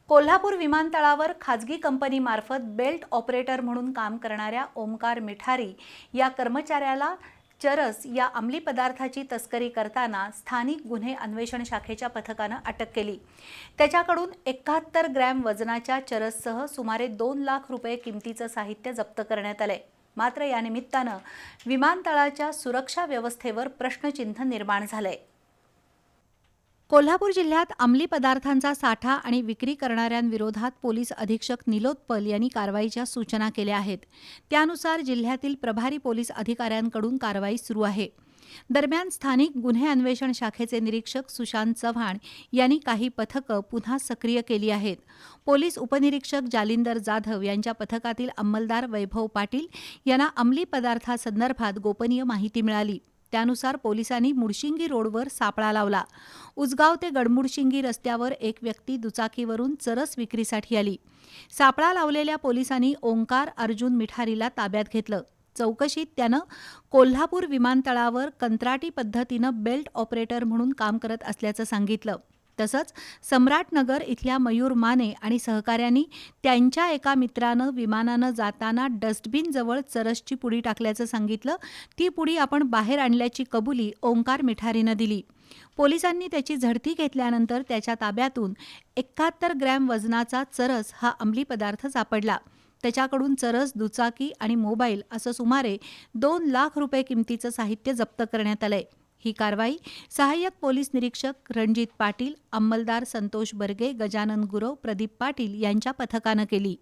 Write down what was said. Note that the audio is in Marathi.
कोल्हापूर विमानतळावर खाजगी कंपनीमार्फत बेल्ट ऑपरेटर म्हणून काम करणाऱ्या ओमकार मिठारी या कर्मचाऱ्याला चरस या अंमली पदार्थाची तस्करी करताना स्थानिक गुन्हे अन्वेषण शाखेच्या पथकानं अटक केली। त्याच्याकडून 71 ग्रॅम वजनाच्या चरससह सुमारे 2 लाख रुपये किमतीचं साहित्य जप्त करण्यात आलंय। मात्र या निमित्तानं विमानतळाच्या सुरक्षा व्यवस्थेवर प्रश्नचिन्ह निर्माण झालंय। कोल्हापूर जिल्ह्यात अंमली पदार्थांचा साठा आणि विक्री करणाऱ्यांविरोधात पोलीस अधीक्षक निलोत्पल यांनी कारवाईच्या सूचना केल्या आहेत। त्यानुसार जिल्ह्यातील प्रभारी पोलीस अधिकाऱ्यांकडून कारवाई सुरू आहे। दरम्यान स्थानिक गुन्हे अन्वेषण शाखेचे निरीक्षक सुशांत चव्हाण यांनी काही पथकं पुन्हा सक्रिय केली आहेत। पोलीस उपनिरीक्षक जालिंदर जाधव यांच्या पथकातील अंमलदार वैभव पाटील यांना अंमली पदार्थासंदर्भात गोपनीय माहिती मिळाली। त्यानुसार पोलिसांनी मुडशिंगी रोडवर सापळा लावला। उजगाव ते गडमुडशिंगी रस्त्यावर एक व्यक्ती दुचाकीवरून चरस विक्रीसाठी आली। सापळा लावलेल्या पोलिसांनी ओंकार अर्जुन मिठारीला ताब्यात घेतलं। चौकशीत त्यानं कोल्हापूर विमानतळावर कंत्राटी पद्धतीनं बेल्ट ऑपरेटर म्हणून काम करत असल्याचं सांगितलं। तसंच सम्राटनगर इथल्या मयूर माने आणि सहकाऱ्यांनी त्यांच्या एका मित्रानं विमानानं जाताना डस्टबिनजवळ चरसची पुडी टाकल्याचं सांगितलं। ती पुडी आपण बाहेर आणल्याची कबुली ओंकार मिठारीनं दिली। पोलिसांनी त्याची झडती घेतल्यानंतर त्याच्या ताब्यातून 71 ग्रॅम वजनाचा चरस हा अंमली पदार्थ सापडला। त्याच्याकडून चरस, दुचाकी आणि मोबाईल असं सुमारे 2 लाख रुपये किमतीचं साहित्य जप्त करण्यात आलंय। ही कारवाई सहाय्यक पोलीस निरीक्षक रणजित पाटील, अंमलदार संतोष बर्गे, गजानन गुरव, प्रदीप पाटील यांच्या पथकानं केली।